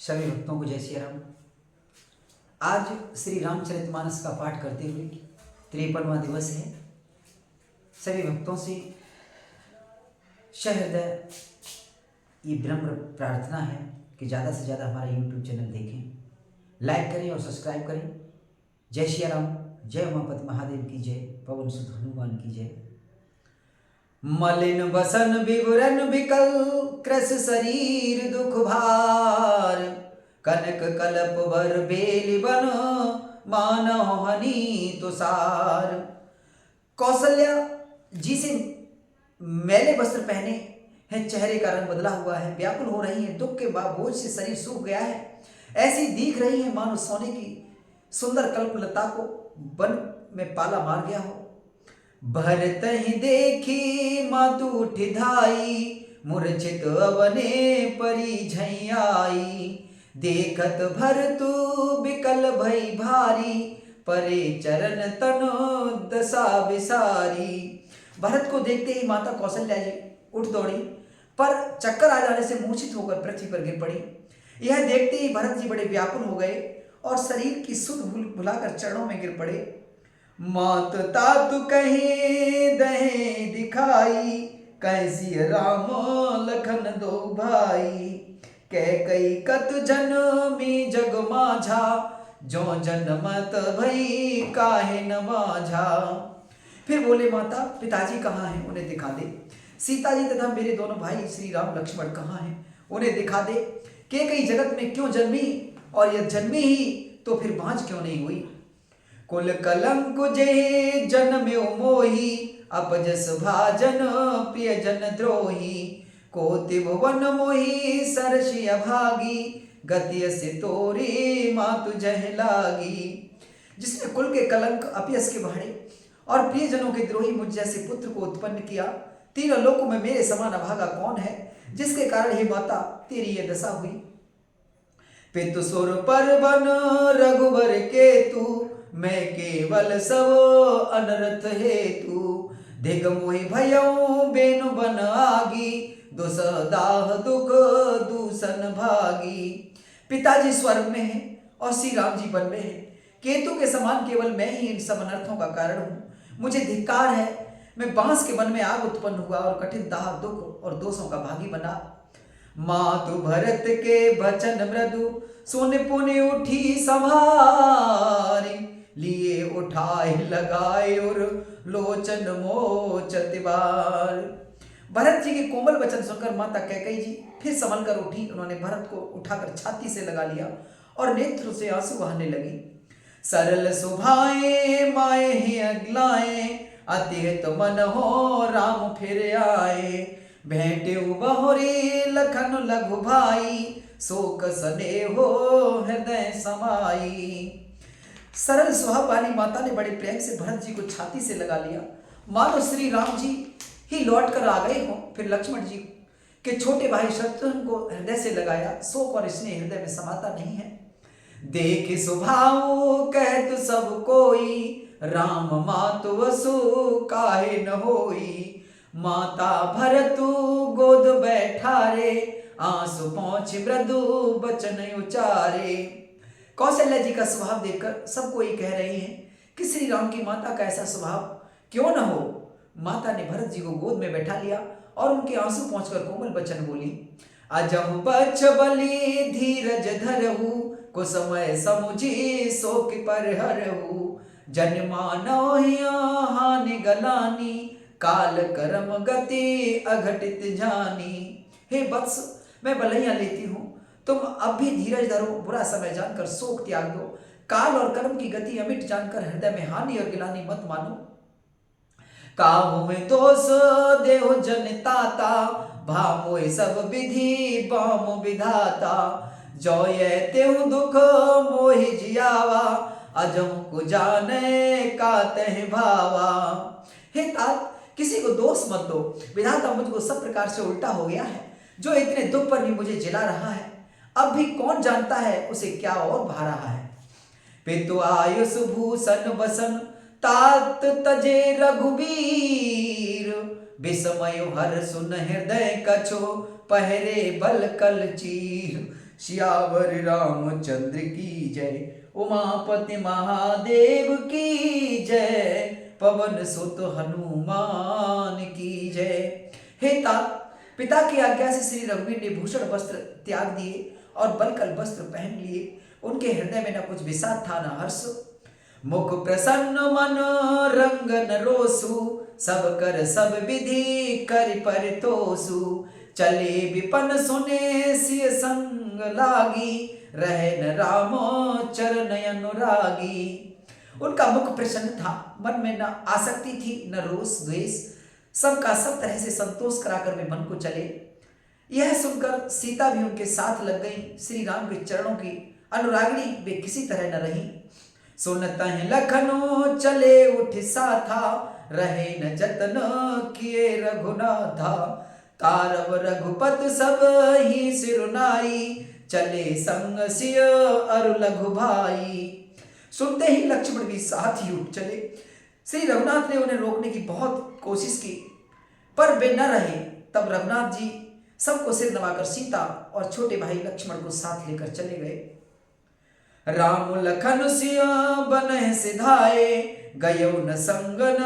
सभी भक्तों को जय श्री राम। आज श्री रामचरितमानस का पाठ करते हुए 53वां दिवस है। सभी भक्तों से सहृदय ये विनम्र प्रार्थना है कि ज़्यादा से ज़्यादा हमारा YouTube चैनल देखें, लाइक करें और सब्सक्राइब करें। जय श्री राम। जय उमापति महादेव की जय, पवन सुत हनुमान की जय। मलिन बसन विवरण विकल कृस शरीर दुख भार, कनक कलप वर बेली बन मानव हनी तुषार। कौशल्या जी से मैले वस्त्र पहने हैं, चेहरे का रंग बदला हुआ है, व्याकुल हो रही है, दुख के बोझ से शरीर सूख गया है, ऐसी दिख रही है मानो सोने की सुंदर कल्पलता को वन में पाला मार गया हो। भरत ही देखी मातु उठी धाई, मूर्छित अवने परी झैयाई। देखत भरतु बिकल भई भारी, परे चरण तनो दशा विसारी। भरत को देखते ही माता कौशल्या जी उठ दौड़ी, पर चक्कर आ जाने से मूर्छित होकर पृथ्वी पर गिर पड़ी। यह देखते ही भरत जी बड़े व्याकुल हो गए और शरीर की सुध भुलाकर चरणों में गिर पड़े। मात तातु कहीं दहे दिखाई, कैसी राम लखन दो भाई। कह कई कत जनमी जग माझा, जो जनमत भई काहे न माझा। फिर बोले माता पिताजी कहाँ हैं, उन्हें दिखा दे। सीता जी तथा मेरे दोनों भाई श्री राम लक्ष्मण कहाँ हैं, उन्हें दिखा दे। के कई जगत में क्यों जन्मी, और यह जन्मी ही तो फिर बाँझ क्यों नहीं हुई। कुल कलंक जे जन्म्यो मोही, अपजस भाजन प्रिय जन द्रोही। कोटि भुवन मोही सरसी अभागी, गति से तोरी मातु जह लागी। जिसने कुल के कलंक अपयस के भाड़े और प्रियजनों के द्रोही मुझ जैसे पुत्र को उत्पन्न किया, तीनों लोकों में मेरे समान अभागा कौन है, जिसके कारण हे माता तेरी यह दशा हुई। पितु सुर पर बन रघुवर केतु, मैं केवल सब अनर्थ हेतु। दिग मोहि भयउ बेनु बन आगी, दुस दाह दुख दूषण भागी। पिताजी स्वर्ग में है और श्री राम जी वन में है। केतु के समान केवल मैं ही इन सब अनर्थों का कारण हूँ। मुझे धिक्कार है, मैं बांस के वन में आग उत्पन्न हुआ और कठिन दाह दुख और दोषों का भागी बना। मातु भरत के बचन मृदु, सुन पुनि उठी संभारी। लिए उठाए लगाए और लोचन मोचत बार। भरत जी के कोमल वचन सुनकर माता कैकेयी जी फिर संभल कर उठी। उन्होंने भरत को उठाकर छाती से लगा लिया और नेत्र से आंसू बहाने लगी। सरल सुभाए माए ही अगलाए, अतिहित मन हो राम फिर आए। भेंटे बहुरी लखन लघु भाई, शोक सने हो हृदय समाई। सरल स्वभाव वाली माता ने बड़े प्रेम से भरत जी को छाती से लगा लिया, मानो श्री राम जी ही लौट कर आ गए हों। फिर लक्ष्मण जी के छोटे भाई शत्रुघ्न को हृदय से लगाया। शोक और स्नेह हृदय में समाता नहीं है। देख स्वभाव कहत सब कोई, राम मातु वसु काहे न होई। माता भरतु गोद बैठारे, आंसू पहुंच मृदु बचन उचारे। कौशल्या जी का स्वभाव देखकर सब कोई कह रहे हैं कि श्री राम की माता का ऐसा स्वभाव क्यों न हो। माता ने भरत जी को गोद में बैठा लिया और उनके आंसू पहुंचकर कोमल बचन बोली। अजहु बच बलि धीरज धरहु, कुसमय समुझी शोक पर हरहु। जन्मानो हानि गलानी, काल कर्म गति अघटित जानी। हे वत्स, मैं बलैया लेती हूँ, तुम अब भी धीरज धरो, बुरा समय जानकर शोक त्याग दो, काल और कर्म की गति अमिट जानकर हृदय में हानि और गिलानी मत मानो। काहू में दोष देहो जनताता, भामोय सब विधि बाम विधाता। जोय तेहु दुख मोहि जियावा, अजहु को जाने का तह भावा। हे तात, किसी को दोष मत दो, विधाता मुझको सब प्रकार से उल्टा हो गया है, जो इतने दुख पर भी मुझे जिला रहा है। अब भी कौन जानता है उसे क्या और भा रहा है। पितु आयुष भूषण वसन, तात तजे रघुबीर। विस्मय हर सुन हृदय कछो, पहरे बल कल चीर। सियावर रामचंद्र की जय, उमापति महादेव की जय, पवन सुत हनुमान की जय। हे तात, पिता की आज्ञा से श्री रघुवीर ने भूषण वस्त्र त्याग दिए और बलकल वस्त्र पहन लिए। उनके हृदय में न कुछ विषाद था न हर्ष। मुख प्रसन्न मन रंगन रोसु, सब कर सब विधि कर परितोषु। चले विपन सुने सिय संग लागी, रहे न राम चरण अनुरागी। उनका मुख प्रसन्न था, मन में न आसक्ति थी न रोष द्वेष, सबका सब तरह से संतोष कराकर वे मन को चले। यह सुनकर सीता भी उनके साथ लग गई। श्री राम के चरणों की अनुरागिणी वे किसी तरह न रही। सुनत हैं लखनऊ चले उठ साथा, रहे न जतन किए रघुनाथा। तारव रघुपत सब ही सिरुनाई, चले संग सिय अरु लघु भाई। सुनते ही लक्ष्मण भी साथ ही उठ चले। श्री रघुनाथ ने उन्हें रोकने की बहुत कोशिश की, पर वे न रहे। तब रघुनाथ जी सबको सिर नवाकर सीता और छोटे भाई लक्ष्मण को साथ लेकर चले गए। राम लखन सिया बन सिधाए, गयो न संगन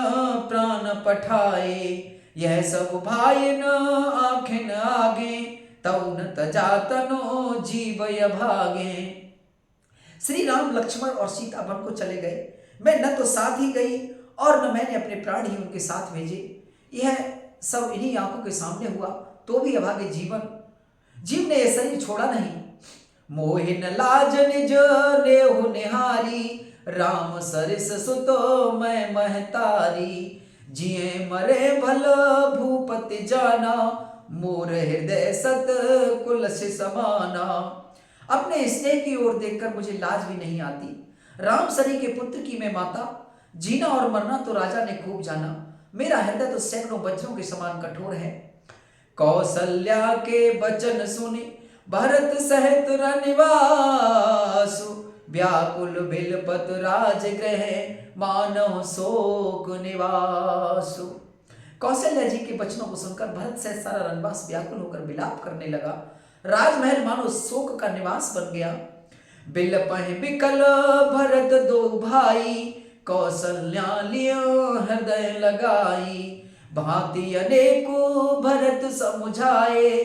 प्राण पठाए। यह सब भाई न आँखें न आगे, तऊ न तजातनो जीव भागे। श्री राम लक्ष्मण और सीता वन को चले गए। मैं न तो साथ ही गई और न मैंने अपने प्राण ही उनके साथ भेजे। यह सब इन्हीं आंखों के सामने हुआ, तो भी अभागे जीव ने यह शरीर छोड़ा नहीं। मोहिन लाज निज लेहु निहारी, राम सरिस सुतो मैं महतारी। जिए मरे भल भूपति जाना, मोर हृदय सत कुल से समाना। अपने स्नेह की ओर देखकर मुझे लाज भी नहीं आती। राम सरी के पुत्र की मैं माता, जीना और मरना तो राजा ने खूब जाना। मेरा हृदय तो सैकड़ों वज्रों के समान कठोर है। कौशल्या के वचन सुने, भरत सहित रनिवासु। व्याकुल बिलपत राजगृह, मानव शोक निवासु। कौशल्या जी के वचनों को सुनकर भरत सहित सारा रनवास व्याकुल होकर विलाप करने लगा। राजमहल मानो शोक का निवास बन गया। बिलपहि बिकल भरत दो भाई, कौशल्या लियो हृदय लगाई। भांति अनेको भरत समुझाए,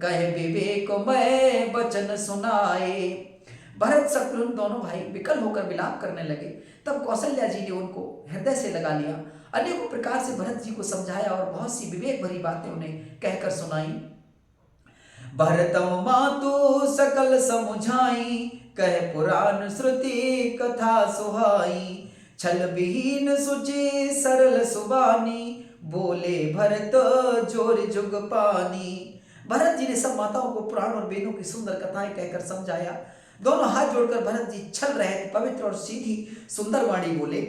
कहे विवेक मैं वचन सुनाए। भरत शत्रुघ्न दोनों भाई विकल होकर विलाप करने लगे। तब कौशल्या जी ने उनको हृदय से लगा लिया। अनेकों प्रकार से भरत जी को समझाया और बहुत सी विवेक भरी बातें उन्हें कहकर सुनाई। भरतौ मातु सकल समुझाई, कह पुराण श्रुति कथा सुहाई। छल विहीन सुचि सरल सुबानी, बोले भरत जोर जुग पानी। भरत जी ने सब माताओं को पुराण और वेदों की सुंदर कथाएं कहकर समझाया। दोनों हाथ जोड़कर भरत जी छल रहे थे, पवित्र और सीधी सुंदर वाणी बोले।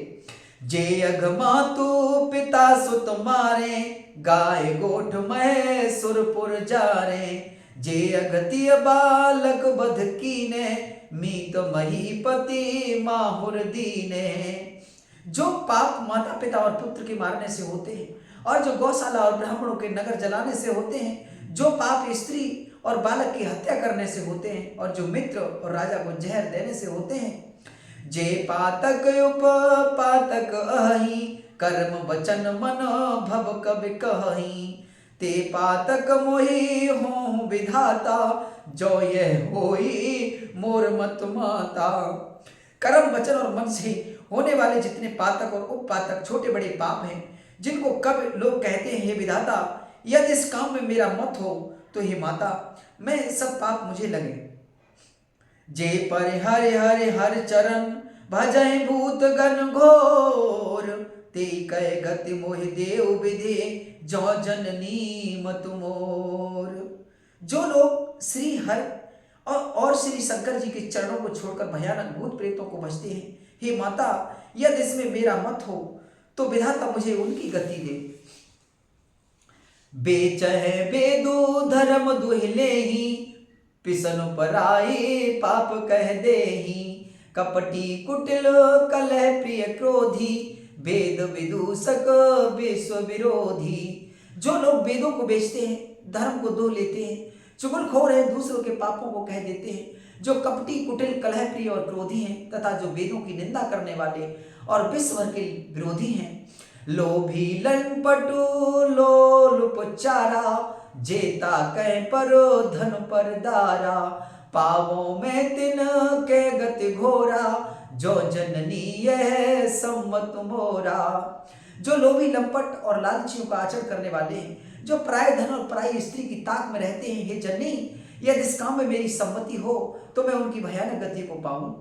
जे अघ मातु पिता सुत मारे, गाय गोठ मह सुरपुर जारे। जे अगतिय बालक बध कीने, मीत महीपति माहुर दीने। जो पाप माता पिता और पुत्र के मारने से होते हैं, और जो गौशाला और ब्राह्मणों के नगर जलाने से होते हैं, जो पाप स्त्री और बालक की हत्या करने से होते हैं, और जो मित्र और राजा को जहर देने से होते हैं। जे पातक उपपातक अहि, कर्म वचन मन भव कवि कहि। ते पातक मोहि हों विधाता, जो यह होई मोर मत माता। कर्म वचन और मन से होने वाले जितने पातक और उपपातक छोटे बड़े पाप हैं, जिनको कब लोग कहते हैं हे विधाता, यदि इस काम में मेरा मत हो तो हे माता, मैं सब पाप मुझे लगे। जे पर हरे हरे हर चरण, भजय भूत गण घोर। ते कह गति मोहि देव विधि, जो जननी मत मोर। जो लोग श्री हर और श्री शंकर जी के चरणों को छोड़कर भयानक भूत प्रेतों को भजते हैं, हे माता, यदि इसमें मेरा मत हो तो विधाता मुझे उनकी गति दे। बेचह बेदु धर्म दुहिलेहि, पिसन पराई पाप कह देहि। कपटी कुटिल कलह प्रिय क्रोधी, वेद विदूषक विश्व विरोधी। जो लोग वेदों को बेचते हैं, धर्म को दो लेते हैं, चुगलखोर हैं, दूसरों के पापों को कह देते हैं, जो कपटी कुटिल कलहप्रिय और क्रोधी हैं, तथा जो वेदों की निंदा करने वाले और विश्व भर के विरोधी हैं। लोभी लंपटु लोलुपचारा, जेता कह परो धन पर दारा, पावों में तिन के गति घोरा, जो जननी यह सम्मत मोरा। जो लोभी लंपट और लालचियों का आचरण करने वाले हैं, जो पराय धन और पराई स्त्री की ताक में रहते हैं, हे जननी यदि इस काम में मेरी सम्मति हो तो मैं उनकी भयानक गति को पाऊं।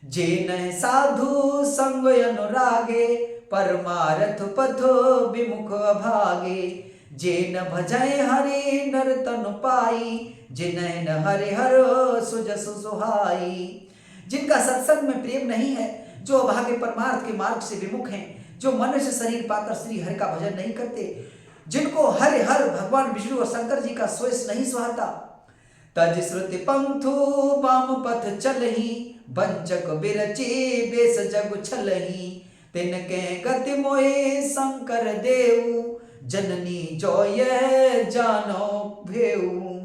जे न साधु संग अनुरागे, परमारथ पथ विमुख अभागे, जे न भजय हरि नर तनु पाई, जिन्ह न हरि हर सुजस सुहाई। जिनका सत्संग में प्रेम नहीं है, जो अभागे परमार्थ के मार्ग से विमुख हैं, जो मनुष्य शरीर पाकर श्री हरि का भजन नहीं करते, जिनको हरि हर भगवान विष्णु और शंकर जी का स्वेश नहीं सुहाता। तज श्रुति पंथु वाम पथ चलही, वंचक बिरचे बेस जग छलही, तिनके गति मोहे शंकर देव, जननी जो यह जानो भेऊ।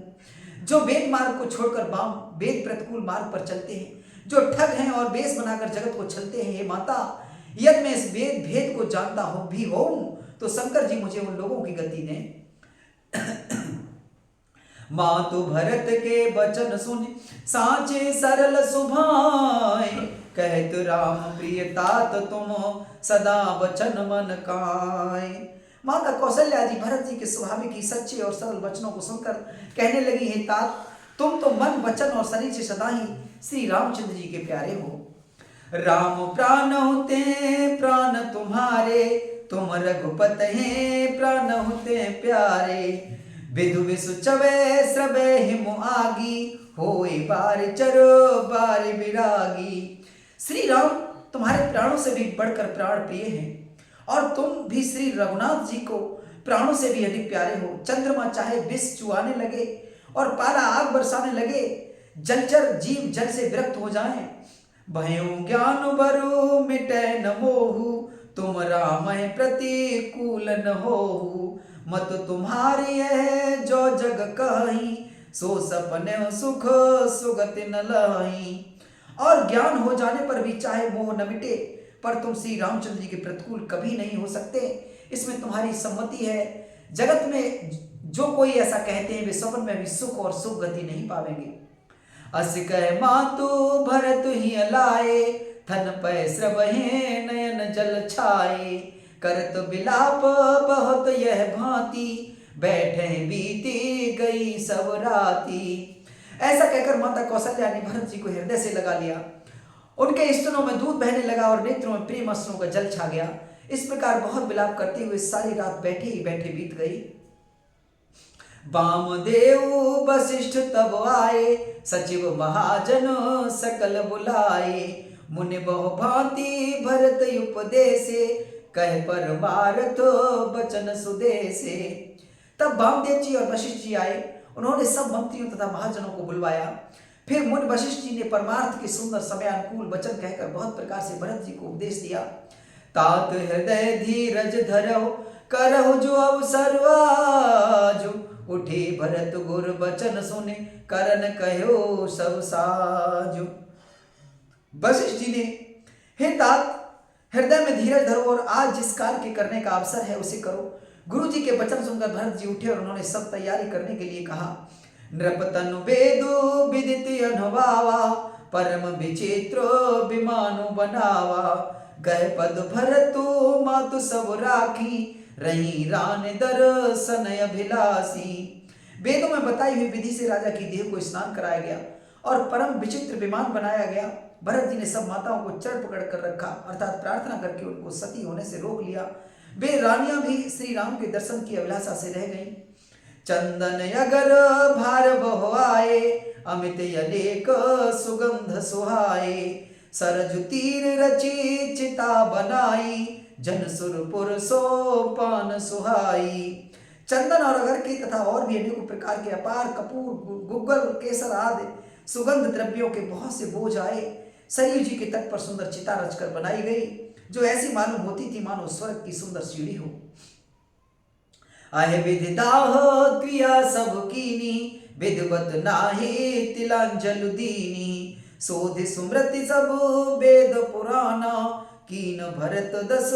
जो वेद मार्ग को छोड़कर वाम वेद प्रतिकूल मार्ग पर चलते हैं, जो ठग हैं और बेस बनाकर जगत को चलते हैं, हे माता यदि मैं इस वेद भेद को जानता हूं भी होऊं तो शंकर जी मुझे उन लोगों की गति ने। मातु भरत के वचन सुन, साचे सरल सुभाए, कहत राम प्रिय तात तुम, सदा वचन मन काए। माता कौशल्या जी भरत जी के स्वाभाविक ही सच्चे और सरल वचनों को सुनकर कहने लगी, हे तात तुम तो मन वचन और शरीर से सदा ही श्री रामचंद्र जी के प्यारे हो। राम प्राण होते प्राण तुम्हारे, तुम रघुपत हैं प्राण होते प्यारे, विधु विसु चवे स्रवे हिम आगी, होए बार चरो बार विरागी। श्री राम तुम्हारे प्राणों से भी बढ़कर प्राण प्रिय हैं, और तुम भी श्री रघुनाथ जी को प्राणों से भी अधिक प्यारे हो। चंद्रमा चाहे विष चुआने लगे और पाला आग बरसाने लगे, जलचर जीव जल से विरक्त हो जाएं, भयो ज्ञान बरु मिटे न मोहु, तुम राम प्रतिकूल न होहु, मत तुम्हारी है जो जग कहीं, सो सपने सुख सुगति न लही। और ज्ञान हो जाने पर भी चाहे मोह न मिटे, पर तुम श्री रामचंद्र जी के प्रतिकूल कभी नहीं हो सकते, इसमें तुम्हारी सम्मति है। जगत में जो कोई ऐसा कहते हैं वे स्वप्न में भी सुख और सुख गति नहीं पावेंगे। अस कह मातु भरत ही लाए, थन पै स्रवहे नयन जल छाए, करत बिलाप बहुत यह भांति, बैठे बीती गई सब राती। ऐसा कहकर माता कौशल्या ने भरत जी को हृदय से लगा लिया, उनके स्तनों में दूध बहने लगा और नेत्रों में प्रेम अश्रुओं का जल छा गया। इस प्रकार बहुत विलाप करते हुए सारी रात बैठे ही बैठे बीत गई। वामदेव वशिष्ठ तब आए, सचिव महाजन सकल बुलाए, मुनि बहु भांति भरत उपदेशे, कह परमारथ बचन सुदेशे। तब वामदेव जी और वशिष्ठ जी आए, उन्होंने सब मंत्रियों तथा महाजनों को बुलवाया। फिर मुनि वशिष्ठ जी ने परमार्थ के सुंदर समय अनुकूल वचन कहकर बहुत प्रकार से भरत जी को उपदेश दिया। तात हृदय धीरज धरौ, करहु जो अवसर आजु, उठे भरत गुर बचन सुने, करन कहो सब साजु। वशिष्ठ जी ने, हे तात हृदय में धीरज धरो और आज जिस कार्य के करने का अवसर है उसे करो। गुरु जी के वचन सुनकर भरत जी उठे और उन्होंने सब तैयारी करने के लिए कहा। नृपतनु वेदो विदित अनुभवा, परम विचित्र विमानु बनावा, गह पद भरतु मातु सब राखी, रही रान दर्शन अभिलाषी। वेदों में बताई हुई विधि से राजा की देह को स्नान कराया गया और परम विचित्र विमान बनाया गया। भरत जी ने सब माताओं को चरण पकड़ कर रखा, अर्थात प्रार्थना करके उनको सती होने से रोक लिया। वे रानियां भी श्री राम के दर्शन की अभिलाषा से रह गईं। चंदन अगर भार बहो आए, अमित अनेक सुगंध सुहाए, सरजु तीर रची चिता बनाई, जन सुरपुर सोपान सुहाई। चंदन और अगर के तथा और भी अनेकों प्रकार के अपार कपूर गुग्गल केसर आदि सुगंध द्रव्यों के बहुत से बोझ आए। सरयू जी के तट पर सुंदर चिता रचकर बनाई गई, जो ऐसी मालूम होती थी मानो स्वर्ग की सुंदर सीढ़ी हो। आह विधि दाह क्रिया सब कीनी, विधवत नाही तिलांजलु दीनी। सोधि सुमृति सब वेद पुराना, कीन भरत दस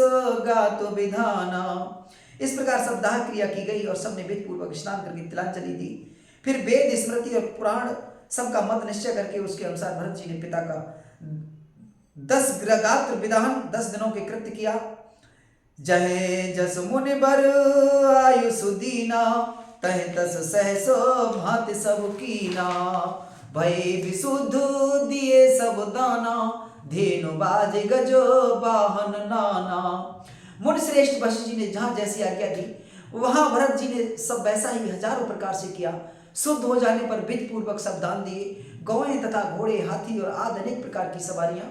गात विधाना। इस प्रकार शब्दाह क्रिया की गई और सबने वेद पूर्वक स्नान करके तिलांजलि दी। फिर वेद स्मृति और पुराण सबका मत निश्चय करके उसके अनुसार भरत जी ने पिता का 10 गात्र विधान 10 दिनों के कृत्य किया। जय जस मुनि बर आयु सुदीना, तह तस सहस भांति सब कीना। भय विशुद्ध दिए सब दाना, धेनु बाज गज वाहन नाना। मुनि श्रेष्ठ वशिष्ठ जी ने जहां जैसी आज्ञा दी वहां भरत जी ने सब वैसा ही हजारों प्रकार से किया। शुद्ध हो जाने पर विधि पूर्वक सब दान दिए। गौएं तथा घोड़े, हाथी और आदि अनेक प्रकार की सवारियां।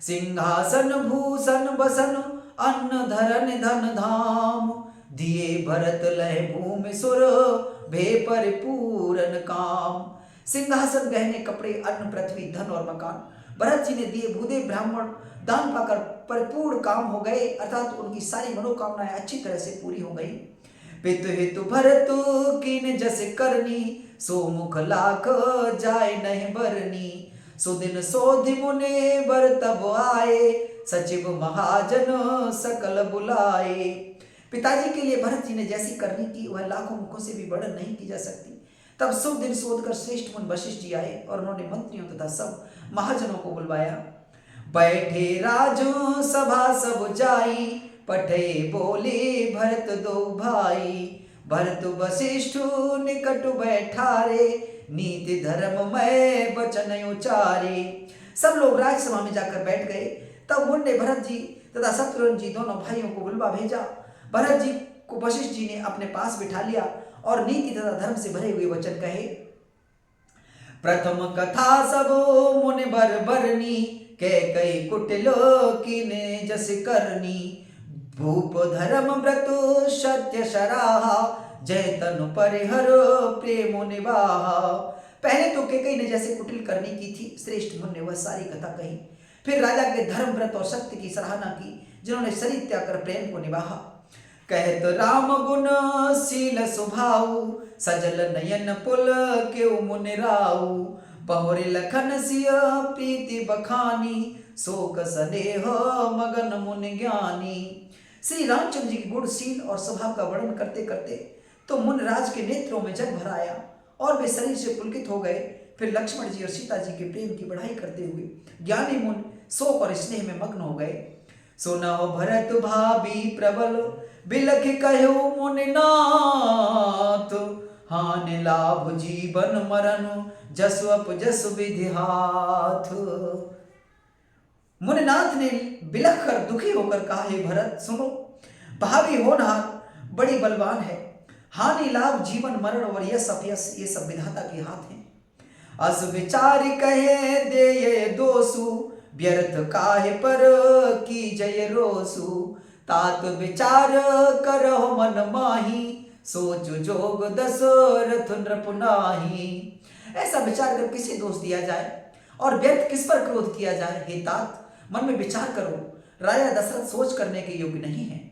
सिंहासन भूषण बसन अन्न धरन धन धाम, दिए भरत लय भूमि सुर भे परिपूरन काम। सिंहासन, गहने, कपड़े, अन्न, पृथ्वी, धन और मकान भरत जी ने दिए। भूदेव ब्राह्मण दान पाकर परिपूर्ण काम हो गए, अर्थात उनकी सारी मनोकामनाएं अच्छी तरह से पूरी हो गई। पितु हितु भरत कीन जस करनी, सो मुख लाख जाय नहीं बरनी। सुदिन सोधि मुने बर तब आए, सचिव महाजन सकल बुलाए। पिताजी के लिए भरत जी ने जैसी करनी की वह लाखों मुखों से भी वर्णन नहीं की जा सकती। तब शुभ दिन शोध कर श्रेष्ठ मुनि वशिष्ठ जी आए और उन्होंने मंत्रियों तथा सब महाजनों को बुलवाया। बैठे राजो सभा सब जाई, पठे बोले भरत दो भाई। भरत वशिष्ठ निकट बैठारे, नीति धर्म में वचन उचारे। सब लोग राजसभा में जाकर बैठ गए। तब मुनि ने भरत जी तथा शत्रुघ्न जी दोनों भाइयों को बुलवा भेजा। भरत जी को वशिष्ठ जी ने अपने पास बिठा लिया और नीति तथा धर्म से भरे हुए वचन कहे। प्रथम कथा सब मुनि बर बरनी, कई कुटिल कीने जस करनी। भूप धर्म व्रत सत्य सराहा, जय तनु परिहर प्रेम निवाहा। पहले तो कैकेयी ने जैसे कुटिल करनी की थी, श्रेष्ठ मुनि ने वह सारी कथा कही। फिर राजा के धर्म व्रत और सत्य की सराहना की, जिन्होंने शरीर त्याग कर प्रेम को निभाहा। कहत राम गुण शील स्वभाव, सजल नयन पुल केउ मुनि राउ। बहुरे लखन सिय प्रीति बखानी, शोक स्नेह मगन मुनि ज्ञानी। श्री रामचंद्र जी के गुण, शील और स्वभाव का वर्णन करते करते तो मुनिराज के नेत्रों में जल भर आया और वे शरीर से पुलकित हो गए। फिर लक्ष्मण जी और सीता जी के प्रेम की बढ़ाई करते हुए ज्ञानी मुनि शोक और स्नेह में मग्न हो गए। सुनहु भरत भाभी प्रबल, बिलख कहु मुनिनाथ। हानि लाभ जीवन मरण, जसु अपजसु विधि हाथ। मुनिनाथ ने बिलख कर दुखी होकर कहा, हे भरत सुनो, भावी होनहार बड़ी बलवान है। हानि लाभ जीवन मरण और यश अपयश ये सब विधाता के हाथ हैं। अस विचार कहे दे ये दोषु, व्यर्थ काहे पर की जय रोसु। तात विचार करहु मन माही, सोच जोग दशरथ नृप नाही। ऐसा विचार कर किसे दोष दिया जाए और व्यर्थ किस पर क्रोध किया जाए। हे तात, मन में विचार करो, राजा दशरथ सोच करने के योग्य नहीं है।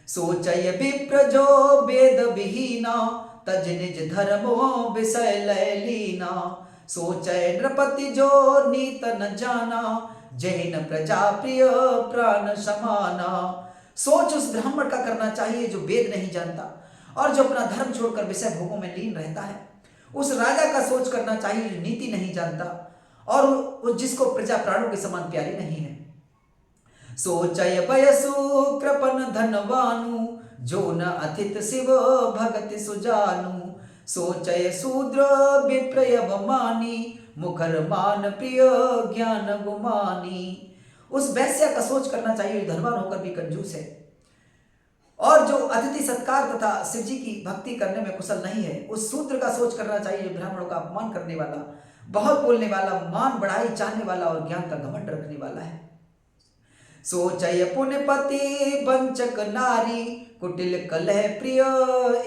सोचय विप्र जो वेद विहीना, तज निज धर्मो विषय लय लीना। सोचय नृपति जो नीत न जाना, जैन प्रजा प्रिय प्राण समाना। सोच उस ब्राह्मण का करना चाहिए जो वेद नहीं जानता और जो अपना धर्म छोड़कर विषय भोगों में लीन रहता है। उस राजा का सोच करना चाहिए जो नीति नहीं जानता और जिसको प्रजा प्राणों के समान प्यारी नहीं है। सोचय वयसु कृपन धनवानु, जो न अथित शिव भगति सुजानु। सोचय शूद्र विप्रय मानी, मुखर मान प्रिय ज्ञान गुमानी। उस वैश्य का सोच करना चाहिए जो धनवान होकर भी कंजूस है और जो अतिथि सत्कार तथा शिव जी की भक्ति करने में कुशल नहीं है। उस शूद्र का सोच करना चाहिए जो ब्राह्मणों का अपमान करने वाला, बहुत बोलने वाला, मान बढ़ाई चाहने वाला और ज्ञान का घमंड रखने वाला है। सोचय पुण्यपति वंचक नारी, कुटिल कलह प्रिय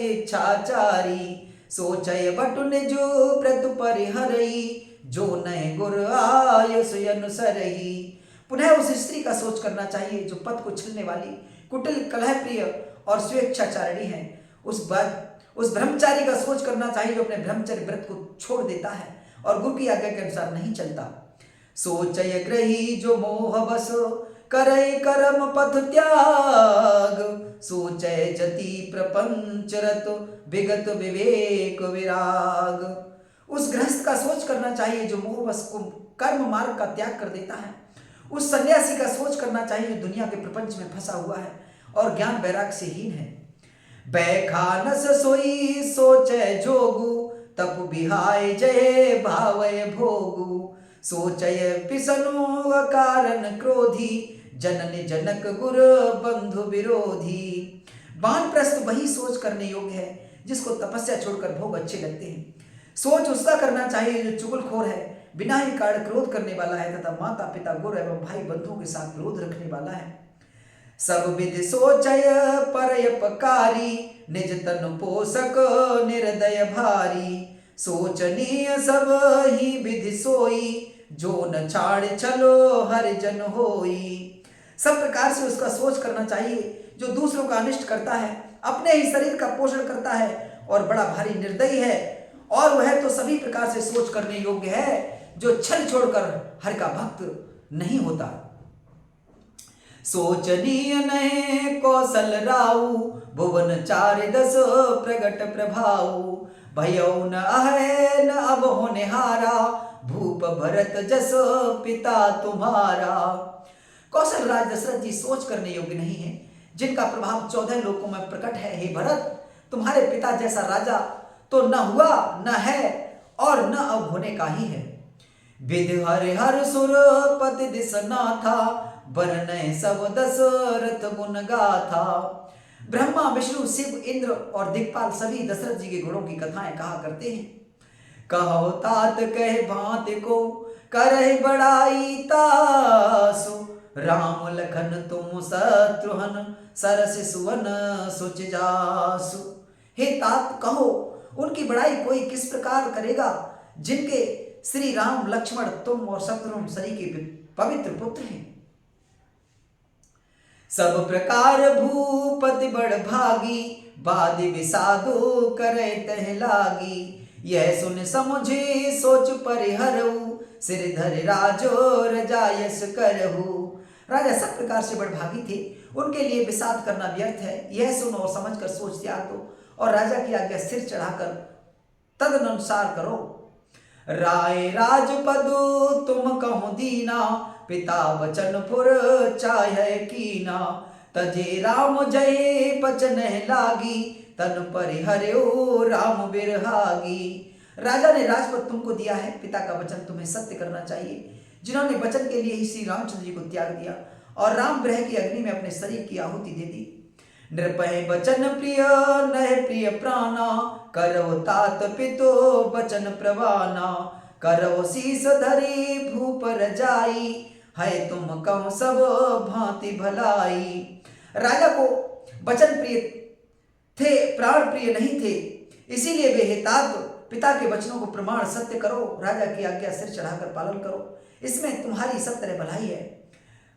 इच्छाचारी। सोचय बटु निजु व्रत परिहरई, जो नह गुर आयुष अनुसरई। पुनः उस स्त्री का सोच करना चाहिए जो पद को छलने वाली, कुटिल कलह प्रिय और स्वेच्छाचारिणी है। उस ब्रह्मचारी का सोच करना चाहिए जो अपने ब्रह्मचर्य व्रत को छोड़ देता है और गुरु की आज्ञा के अनुसार नहीं चलता। सोचय ग्रही जो मोह बस, करय कर्म पथ त्याग, सोचय जति प्रपंच रत, विगत विवेक विराग। उस गृहस्थ का सोच करना चाहिए जो मोह बस को कर्म मार्ग का त्याग कर देता है। उस सन्यासी का सोच करना चाहिए जो दुनिया के प्रपंच में फंसा हुआ है और ज्ञान वैराग से हीन है। बैखानस सोई सोचय जोगु, तप बिहाय जय भावय भोगु, सोचय पिसनु कारण क्रोधी, जननी जनक गुर बंधु विरोधी। वानप्रस्थ वही सोच करने योग्य है जिसको तपस्या छोड़कर भोग अच्छे लगते हैं। सोच उसका करना चाहिए जो चुगलखोर है, बिना ही कारण क्रोध करने वाला है तथा माता पिता गुरु एवं भाई बंधुओं के साथ विरोध रखने वाला है। सब विधि सोचय परयपकारी, निज तन पोषक निर्दय भारी, सोचनीय सब ही विधि सोई, जो न छाड़ चलो हरिजन होई। सब प्रकार से उसका सोच करना चाहिए जो दूसरों का अनिष्ट करता है, अपने ही शरीर का पोषण करता है और बड़ा भारी निर्दयी है, और वह तो सभी प्रकार से सोच करने योग्य है जो छल छोड़कर हर का भक्त नहीं होता। सोचनीय नये कौशल राउ, भुवन चारि दस प्रगट प्रभाऊ, भयौ न अहै न अब होनेहारा, भूप भरत जस पिता तुम्हारा। कौशल राज दशरथ जी सोच करने योग्य नहीं है, जिनका प्रभाव 14 लोकों में प्रकट है। हे भरत, तुम्हारे पिता जैसा राजा तो न हुआ, न है और न अब होने का ही है। विधि हरि हर सुर पति दिस नाथा, बरनय सब दशरथ गुण गाथा। ब्रह्मा विष्णु शिव इंद्र और दिक्पाल सभी दशरथ जी के गुणों की कथाएं कहा करते हैं। कहो तात कह भांत को, करहि बड़ाई तासु, राम लखन तुम शत्रुघ्न, सरस सुवन सुच जासु। हे तात कहो, उनकी बड़ाई कोई किस प्रकार करेगा जिनके श्री राम लक्ष्मण तुम और शत्रुघ्न सरी के पवित्र पुत्र हैं। सब प्रकार भूपति बड़ भागी, बादि विषादो करे तह लागी, यह सुन समुझे सोच परिहरऊ, सिर धरि राजो रजायस करहु। राजा सब प्रकार से बड़ भागी थे, उनके लिए विषाद करना व्यर्थ है। यह सुनो और समझकर सोच त्याग दो और राजा की आज्ञा सिर चढ़ाकर तदनुसार करो। राय राजपदु तुम कहो दीना, पिता बचन पुर चाहे कीना, तजे राम जय बचन लागी, तन परिहर्यो राम बिरहागी। राजा ने राजपद तुमको दिया है, पिता का वचन तुम्हें सत्य करना चाहिए। जिन्होंने वचन के लिए ही श्री रामचंद्र जी को त्याग दिया और राम ग्रह की अग्नि में अपने शरीर की आहुति दे दी। नृपय बचन प्रिय नह प्रिय प्राणा, करो तात पितो बचन प्रवाना, करो शीस धरी भूप रजाई, है तुम कहो सब भांति भलाई। राजा को वचन प्रिय थे, प्राण प्रिय नहीं थे, इसीलिए वे हे तात पिता के वचनों को प्रमाण सत्य करो, राजा की आज्ञा सिर चढ़ाकर पालन करो, इसमें तुम्हारी सब तरह भलाई है।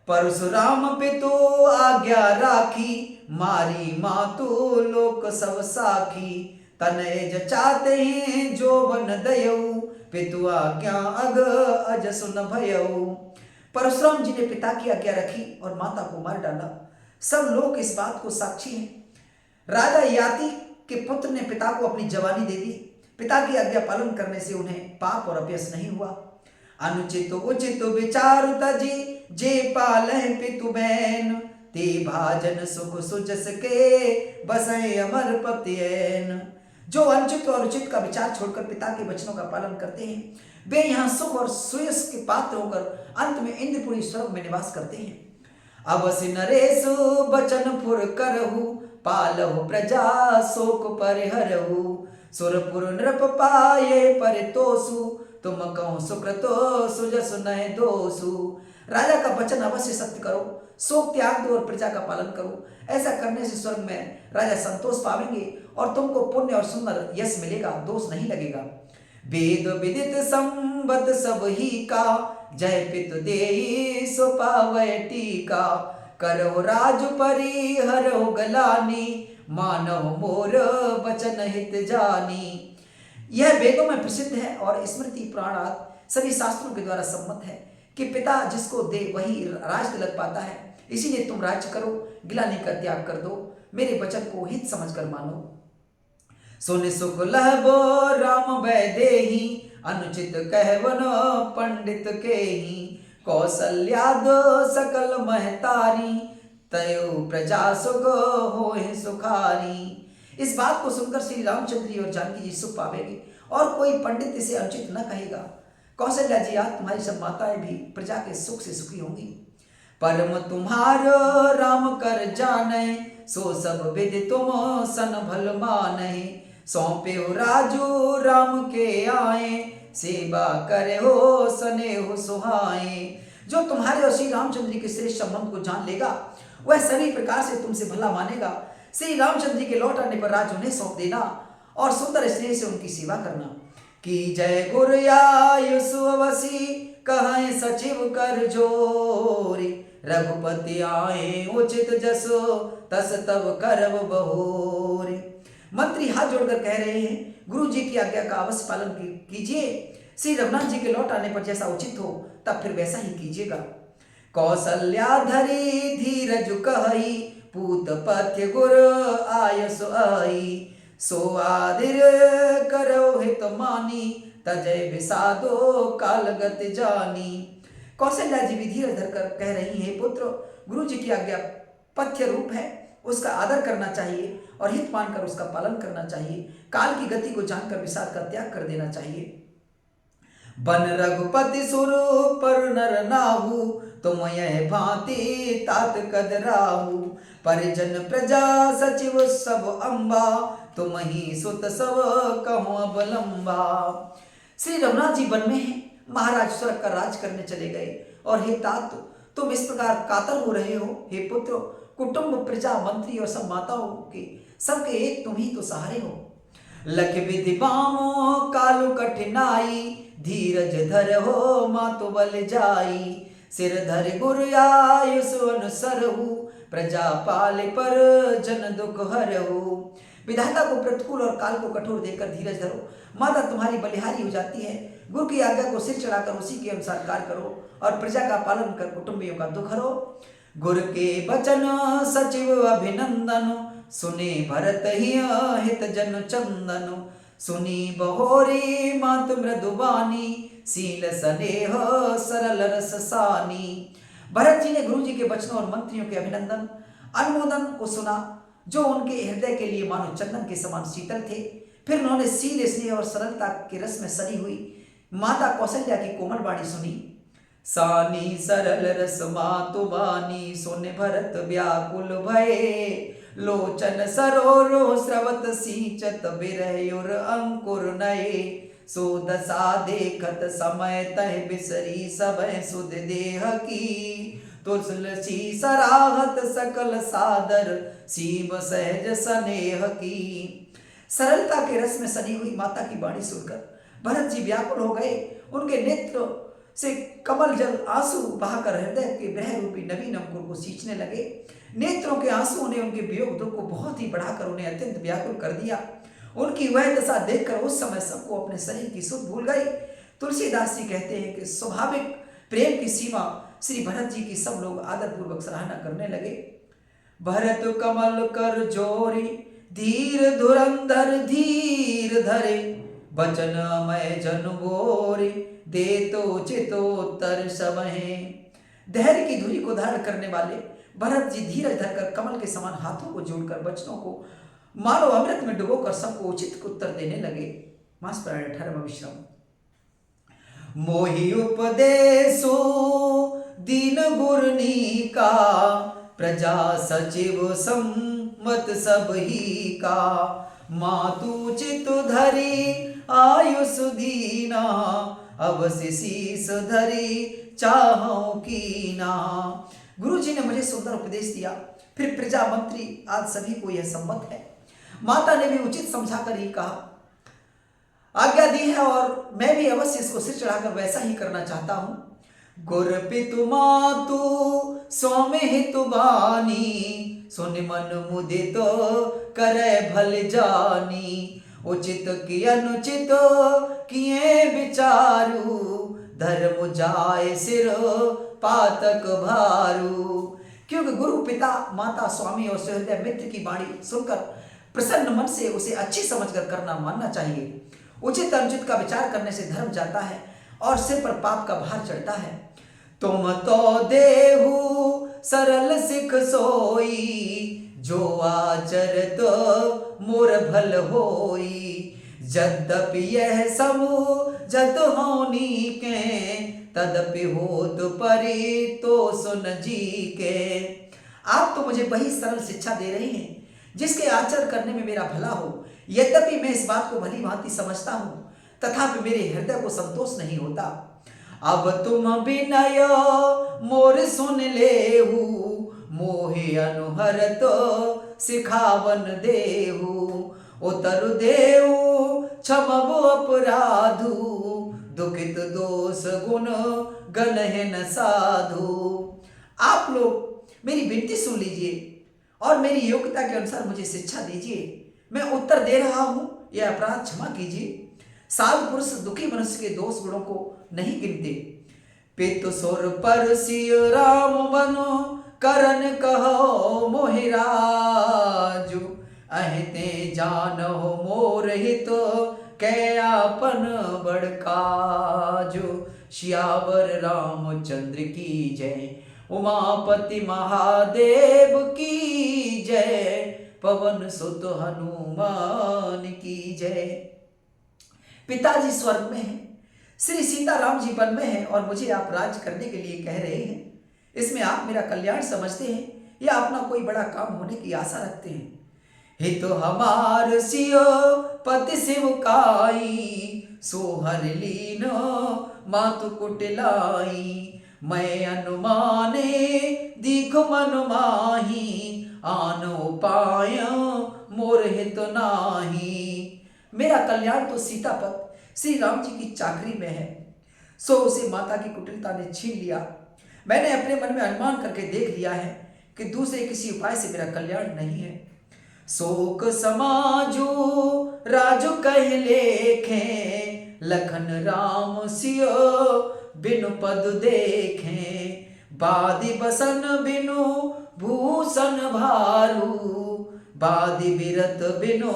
परशुराम पितु आज्ञा राखी, मारी मातु लोक सब साखी, तनय चाहते हैं जो बन दयऊ, पितु आज्ञा अग अज सुन भयऊ। परशुराम जी ने पिता की आज्ञा रखी और माता को मार डाला। सब लोग इस बात को साक्षी हैं। राजा याति के पुत्र ने पिता को अपनी जवानी दे दी। पिता की आज्ञा पालन करने से उन्हें पाप और अपयश नहीं हुआ। अनुचित उचित विचार तजी, जे पालह पितु बैन, ते भाजन सुख सुजस के, बसय अमर पतियन। जो अनुचित और उचित का विचार छोड़कर पिता के वचनों का पालन करते हैं, वे यहाँ सुख और सुयश के पात्र होकर अंत में इंद्रपुरी स्वर्ग में निवास करते हैं। अवसि नरेश बचन फुर करहु, पालहु प्रजा शोक परिहरहु, सुरपुर नृप पाये परितोषु, तुम कहो सुकृतो सुजस नय दोषु। राजा का वचन अवश्य सत्य करो, शोक त्याग दो और प्रजा का पालन करो। ऐसा करने से स्वर्ग में राजा संतोष पावेंगे और तुमको पुण्य और सुंदर यश मिलेगा, दोष नहीं लगेगा। वेद विदित संबत सब ही का, जय पितु देई सो पावै टीका, करो राज परिहरो गलानी, मानव मोर बचन हित जानी। यह वेदों में प्रसिद्ध है और स्मृति पुराणात सभी शास्त्रों के द्वारा सम्मत है कि पिता जिसको दे वही राज तिलक पाता है। इसीलिए तुम राज्य करो, गिलानी का त्याग कर दो, मेरे वचन को हित समझकर मानो। सुन सुख लहबो राम वैदेही, अनुचित कहवन पंडित के ही। कौशल्याद सकल महतारी, तयो प्रजा सुख होए सुखारी। इस बात को सुनकर श्री रामचंद्र जी और जानकी जी सुख पावेंगे और कोई पंडित इसे अनुचित न कहेगा। कौशल्या जी आज तुम्हारी सब माताएं भी प्रजा के सुख से सुखी होंगी। परम तुम्हारो राम कर जाने, सो सब विधि तुम सन भल माने। सौंपे हो राजू राम के आए, सेवा करे हो सने हो सुहाए। जो तुम्हारे और श्री रामचंद्र जी के श्रेष्ठ संबंध को जान लेगा वह सभी प्रकार से तुमसे भला मानेगा। श्री रामचंद्र जी के लौट आने पर राज उन्हें सौंप देना और सुंदर स्नेह से उनकी सेवा करना। कि जय गुरयायुषु अवसी, कहें सचिव कर जोरी। रघुपति आए उचित जसो, तस तब करब बहोरी। मंत्री हाथ जोड़कर कह रहे हैं, गुरु जी की आज्ञा का अवश्य पालन कीजिए। श्री रघुनाथ जी के लौट आने पर जैसा उचित हो तब फिर वैसा ही कीजिएगा। कौशल्या धरी धीरज कही, पूत पथ्य गुर आयस आई। सो आदिर करो हित मानी, तजय विषादो कालगत जानी। कौशल्या जी भी धीरज धरकर कह रही है, पुत्र गुरु जी की आज्ञा पथ्य रूप है, उसका आदर करना चाहिए और हित मानकर उसका पालन करना चाहिए। काल की गति को जानकर विषाद का त्याग कर देना चाहिए। बन रघुपति सुरु पर नर नाहु, तुम यह भांति तात कदराहु। परिजन प्रजा सचिव सब अम्बा, तुम ही सुत सब कहो अवलंबा। श्री रघुनाथ जी वन में हैं, महाराज स्वर्ग का राज करने चले गए और हे तात तुम इस प्रकार कातर हो रहे हो। हे पुत्र कुटुंब प्रजा मंत्री और सब माताओं के सबके एक तुम ही तो सहारे हो। लख विधि बामो कालु कठिनाई, धीरज धर हो मातु बल जाई। सिर धर गुर आयुष अनुसरहु, प्रजा पाल पर जन दुख हरहु। विधाता को प्रतिकूल और काल को कठोर देकर धीरज धरो। माता तुम्हारी बलिहारी हो जाती है। गुरु की आज्ञा को सिर चढ़ाकर उसी के अनुसार कार्य करो और प्रजा का पालन कर कुटुंबियों का दुख हरो। गुरु के वचन सचिव अभिनंदन, सुने भरत ही हित जन चंदन। सुनी बहोरी मात मृदुबानी, सील स्नेह सरल रस सानी। भरत जी ने गुरु जी के वचनों और मंत्रियों के अभिनंदन अनुमोदन को सुना जो उनके हृदय के लिए मानो चंदन के समान शीतल थे। फिर उन्होंने सील स्नेह और सरलता के रस में सनी हुई माता कौशल्या की कोमल वाणी सुनी। सानी सरल रस मातु बानी, सुन भरत व्याकुल भये। लोचन सरोरो स्रवत सींचत, बिरहुर अंकुर नये। सो दशा देखत समय तह बिसरी, सबय सुध देह की। तुलसी सराहत सकल सादर, सीम सहज स्नेह की। सरलता के रस में सनी हुई माता की वाणी सुनकर भरत जी व्याकुल हो गए। उनके नेत्र से कमल जल आंसू बहाकर हृदय के ब्रह रूपी नवीन अंकुर को सींचने लगे। नेत्रों के आंसुओं ने उनके वियोग दुख को बहुत ही बढ़ाकर उन्हें अत्यंत व्याकुल कर दिया। उनकी वह दशा देखकर उस समय सबको अपने शरीर की सुध भूल गई। तुलसीदास जी कहते हैं कि स्वाभाविक प्रेम की सीमा श्री भरत जी की सब लोग आदरपूर्वक सराहना करने लगे। भरत कमल कर जोरी, धीर धुरंधर धीर धरे। बचन अमय जन बोरी, दे तो चितोत्तर समहे। धैर्य की धुरी को धारण करने वाले भरत जी धीरज धरकर कमल के समान हाथों को जोड़कर वचनों को मानो अमृत में डुबोकर सबको उचित उत्तर देने लगे। मास प्राण 18वां विश्राम। मोहि उपदेशो दीन गुरनी का, प्रजा सचिव सम्मत सब ही का। मातु चित धरी आयुष दीना, अवश्य शीस धरी चाहो कीना। गुरु जी ने मुझे सुंदर उपदेश दिया, फिर प्रजा मंत्री आज सभी को यह सम्मत है। माता ने भी उचित समझाकर ही कहा, आज्ञा दी है और मैं भी अवश्य इसको सिर चढ़ाकर वैसा ही करना चाहता हूं। गुर पितु मातु सौम्य हितु बानी, सुन मन मुदित करे भल जानी। उचित की अनुचित किए विचारू, धर्म जाए सिर पातक भारू। क्योंकि गुरु, पिता, माता, स्वामी और सहृदय मित्र की वाणी सुनकर प्रसन्न मन से उसे अच्छी समझकर करना मानना चाहिए। उचित अनुचित का विचार करने से धर्म जाता है और सिर पर पाप का भार चढ़ता है। तुम तो देहु सरल सिख सोई, जो आचरत मोर भल होई। यद्यपि यह समझत होनी के, तदपि होत परि तो सुन जी के। आप तो मुझे वही सरल शिक्षा दे रहे हैं जिसके आचरण करने में मेरा भला हो। यद्यपि मैं इस बात को भली भांति समझता हूं, तथापि मेरे हृदय को संतोष नहीं होता। अब तुम विनय मोर सुन लेहु, मोहे अनुहरत सिखावन देहु। उतर देहु क्षमब अपराधु, दुखित दोष गुण गणहन साधु। आप लोग मेरी विनती सुन लीजिए और मेरी योग्यता के अनुसार मुझे शिक्षा दीजिए। मैं उत्तर दे रहा हूं, यह अपराध क्षमा कीजिए। साधु पुरुष दुखी मनुष्य के दोष गुणों को नहीं गिनते। पितु सुर पर सिय राम बनो, करन कहो मोहिराजु। अहिते जानहो मोर हित, कै आपन बड़काजु। सियावर रामचंद्र की जय, उमापति महादेव की जय। पवन सुत हनुमान की जय। पिताजी स्वर्ग में हैं, श्री सीताराम जी वन में हैं और मुझे आप राज्य करने के लिए कह रहे हैं। इसमें आप मेरा कल्याण समझते हैं या अपना कोई बड़ा काम होने की आशा रखते हैं? हित हमार सियो पति शिव काई, सोहर लीन मातु कुटिलाई। मैं अनुमाने दीख मन माही, आनो पाय मोर हित नाही। मेरा कल्याण तो सीतापत श्री राम जी की चाकरी में है, सो उसे माता की कुटिलता ने छीन लिया। मैंने अपने मन में अनुमान करके देख लिया है कि दूसरे किसी उपाय से मेरा कल्याण नहीं है। शोक समाजू राजू कह लेखे, लखन राम सियो बिनु पद देखे। बादी बसन बिनु भूषण भारू, बादी बिरत बिनु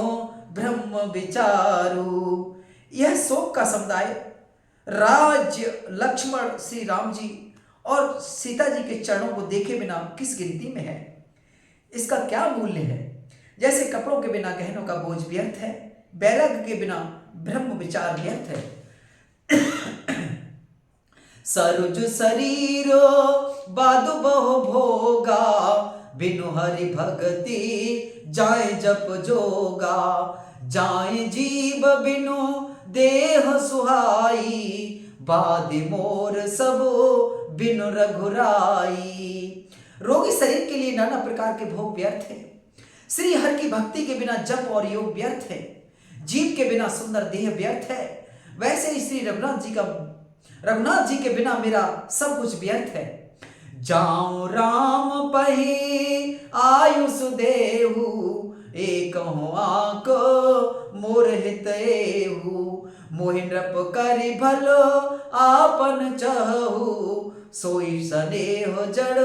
ब्रह्म विचारू। यह शोक का समुदाय राज्य, लक्ष्मण, श्री राम जी और सीता जी के चरणों को देखे बिना किस गिनती में है? इसका क्या मूल्य है? जैसे कपड़ों के बिना गहनों का बोझ व्यर्थ है, वैराग्य के बिना ब्रह्म विचार व्यर्थ है। सरुज शरीरो बादु बहु भोगा, बिनु हरि भगति जाए जप जोगा। जाए जीव बिनु देह सुहाई, बादि मोर सब बिनु रघुराई। रोगी शरीर के लिए नाना प्रकार के भोग व्यर्थ है। श्री हरि की भक्ति के बिना जप और योग व्यर्थ है। जीव के बिना सुंदर देह व्यर्थ है। वैसे ही श्री रघुनाथ जी के बिना मेरा सब कुछ व्यर्थ है। जाऊं राम पही आयुष देहु, एक आंक मोर हित एहु। मोहि नृप करि भलो आपन चहु, सोई स्नेह जड़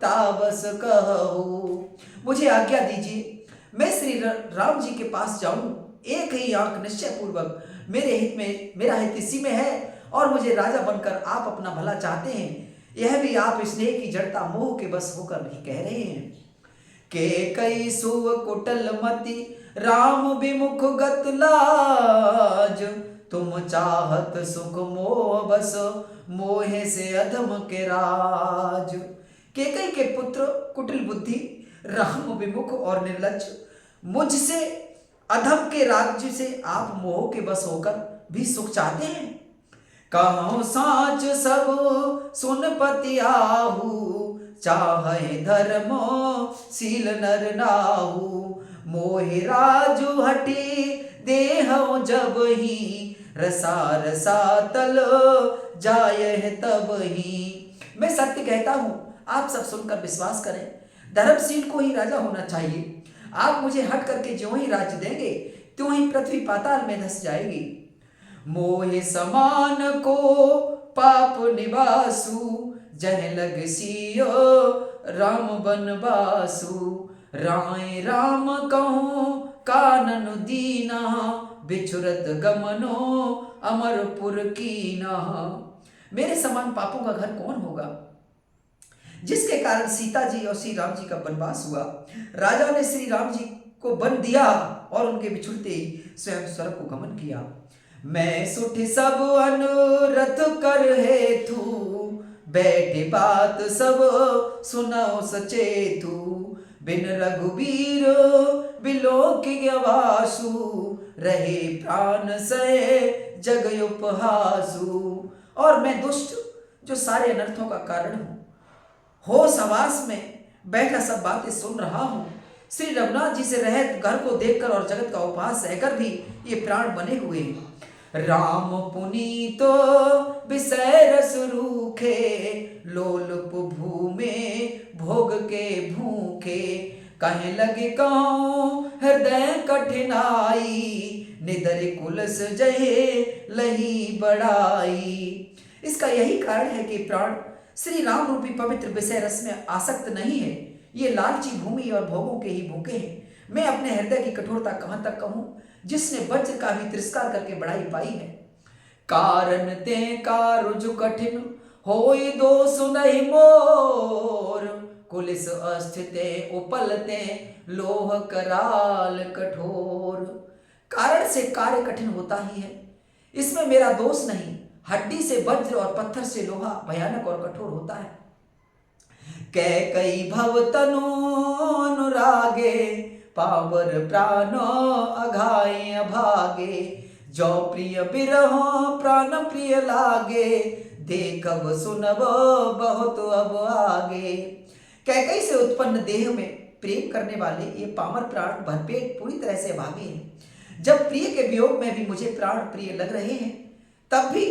ताबस कहु। मुझे आज्ञा दीजिए, मैं श्री राम जी के पास जाऊं। एक ही आंख निश्चय पूर्वक मेरा हित इसी में है और मुझे राजा बनकर आप अपना भला चाहते हैं। यह भी आप स्नेह की जड़ता मोह के बस होकर भी कह रहे हैं। के कई सुव कुटल मति, राम विमुख गत लाज। तुम चाहत सुख मोह बस, मोहे से अधम के राज। केकई के पुत्र कुटिल बुद्धि, राम विमुख और निर्लज्ज, मुझसे अधम के राज्य से आप मोह के बस होकर भी सुख चाहते हैं। कहो साच सब सुन पति आहू, चाहे धर्म शील नर नाहू। मोहि राजू हटी देह जब ही, रसा रसा तल जाय तब ही। मैं सत्य कहता हूं, आप सब सुनकर विश्वास करें। धर्मशील को ही राजा होना चाहिए। आप मुझे हट करके ज्यों ही राज्य देंगे त्यों ही पृथ्वी पाताल में धस जाएगी। मोहे समान को पाप निवासु, जह लग सियो राम बनवासु। राय राम कहूँ कानन दीना, बिछुरत गमनो अमरपुर कीना। मेरे समान पापों का घर कौन होगा, जिसके कारण सीता जी और श्री राम जी का वनवास हुआ। राजा ने श्री राम जी को वन दिया और उनके बिछुड़ते ही स्वयं स्वर्ग को गमन किया। मैं सुठ सब अनुरथ कर हेतु, बैठे बात सब सुनाओ सचेतु। बिन रघुबीर बिलोक गवासु, रहे प्राण सहे जग उपहासु। और मैं दुष्ट जो सारे अनर्थों का कारण हूँ, होश हवास में बैठा सब बातें सुन रहा हूँ। श्री रघुनाथ जी से रहत घर को देखकर और जगत का उपहास सहकर भी ये प्राण बने हुए हैं। राम पुनीतो विषय रस रूखे, लोलुप भूमे भोग के भूखे। कहे लगे कहूँ हृदय कठिनाई, निदर कुलस जहे लही बड़ाई। इसका यही कारण है कि प्राण श्री राम रूपी पवित्र विषय रस में आसक्त नहीं है। ये लालची भूमि और भोगों के ही भूखे हैं। मैं अपने हृदय की कठोरता कहाँ तक कहूँ, जिसने वज्र का भी तिरस्कार करके बढ़ाई पाई है। कारण ते कारुज कठिन होई दोष नहीं मोर, कुलिस अस्थिते उपलते लोह कराल कठोर। कारण से कार्य कठिन होता ही है, इसमें मेरा दोष नहीं। हड्डी से वज्र और पत्थर से लोहा भयानक और कठोर होता है। कैकई भव तनु अनुरागे, पावर प्राण अघाए अभागे। जो प्रिय बिरह प्राण प्रिय लागे, देखब सुनब बहुत अब आगे। कैकई से उत्पन्न देह में प्रेम करने वाले ये पामर प्राण भरपेट पूरी तरह से अभागे हैं। जब प्रिय के वियोग में भी मुझे प्राण प्रिय लग रहे हैं, तब भी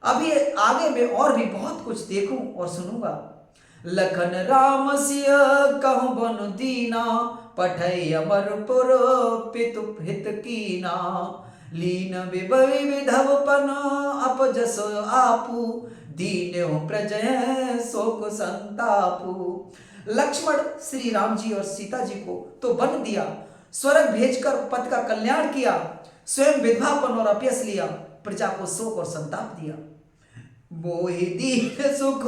अभी आगे में और भी बहुत कुछ देखूं और सुनूंगा। लखन राम सिय कहूँ बनु दीना, पठै अमरपुर पितु हित कीना। लीन विभवि विधवपन अपजस आपू, दीन्यो प्रजय शोक संतापू। लक्ष्मण श्री राम जी और सीता जी को तो वन दिया, स्वर्ग भेजकर पति का कल्याण किया, स्वयं विधवापन और अपयस लिया, प्रजा को शोक और संताप दिया। मोहि दीन सुख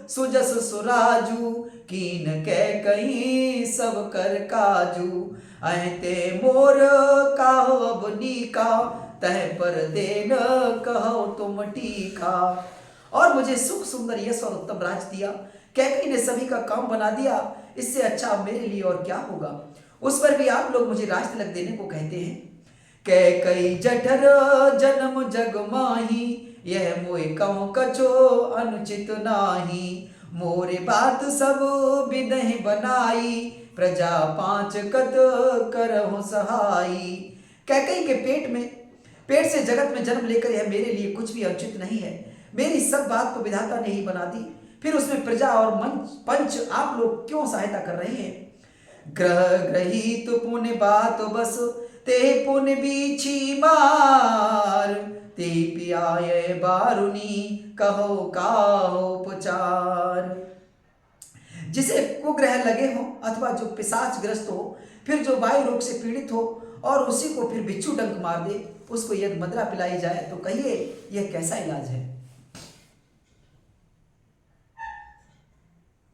सुजस सुराजू, कीन कै कहीं सब कर काजू। अहते मोर काहो अब नीका, तह पर देन कहो तुम टीका। और मुझे सुख सुंदर यश और उत्तम राज दिया। कैकई ने सभी का काम बना दिया, इससे अच्छा मेरे लिए और क्या होगा। उस पर भी आप लोग मुझे राज तिलक देने को कहते हैं। कैकई जठर जन्म जग माही, यह मोय कहूँ कछो अनुचित नाही। मोरे बात सब विदहि बनाई, प्रजा पांच कत करहु सहाई। कैकई के पेट से जगत में जन्म लेकर यह मेरे लिए कुछ भी अनुचित नहीं है। मेरी सब बात तो विधाता ने ही बना दी, फिर उसमें प्रजा और पंच आप लोग क्यों सहायता कर रहे हैं। ग्रह ग्रहित पुण्य बात बस, ते पुण्य बीछी मार। ते पियाये बारुनी, कहो काहो उपचार। जिसे कुग्रह लगे हो अथवा जो पिशाच ग्रस्त हो, फिर जो वायु रोग से पीड़ित हो और उसी को फिर बिच्छू डंक मार दे, उसको यदि मदरा पिलाई जाए तो कहिए यह कैसा इलाज है।